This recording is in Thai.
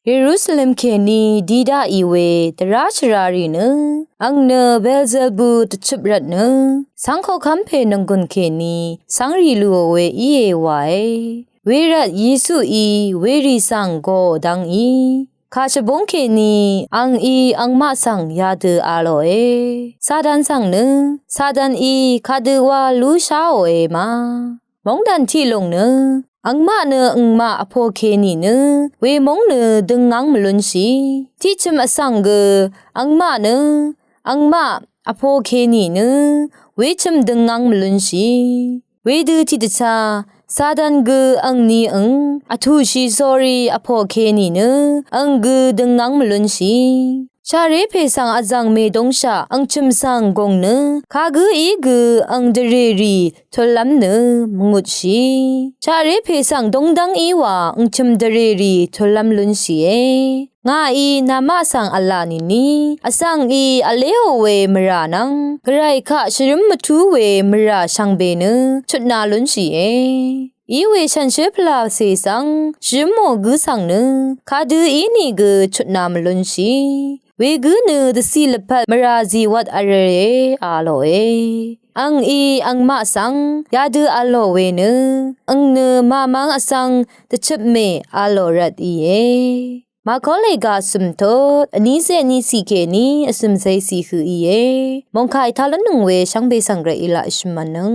เยรูซาเล็มเคนีดีดาอีเวตราชรารีเนอังเนเบลเซบูตชุบรัดเนสังขคัมเพนงกุนเคนีสังรีลูเวอีเอวายเวรัดเยซูอีเวรีสังโกดังอีคาชบงเคนีอังอีอังมาสังยาเดอาโลเอซาดันสังเนซาดันอีคาเดวาลูชาโอเอมามองดันที่ลงเนอังมาเนอังมาอโพเคนีเนเวมงเนดึงงังมลุนสีที่ชมอสังเกอังมาเนอังมาอโพเคนีเนเวชมดึงงังมลุนสีเวดูที่ตชาซาดันเกอังนีอังอทูชีซอรีอโพเคนีเนอังเกดึงงังมลุนสีชาเรเพสังอาจังเมดงชาอังชิมสังกงเนคากือีกืออังเดเรรีทลลัมเนมงุดชีชาเรเพสังดงดังอีวาอังชิมเดเรรีทลลัมลุนชีเองาอีนามาสังอัลลานินีอสังอีอเลโอเวมรานังกไรคะชริมมทูเวมราชังเบเนชุดนาลุนชีอีเวชันเชพลาเซสังชิมโมกุสังเนคาดูอีนี่กชุดนามลุนชีเวกุเนดสีลพัดมราจีวัดอะไรอาโลอังอีอังมาสังยาดูอาโลเวเนอังเนมามังอสังตะชิบเมอาโลรัดอีมาคอเลกาสุมโตอันนี้เซนี่สีเคนีอสุมไซสีคืออีมองคายทาลนึงเวชังเบสังเรอิลาอิชมานึง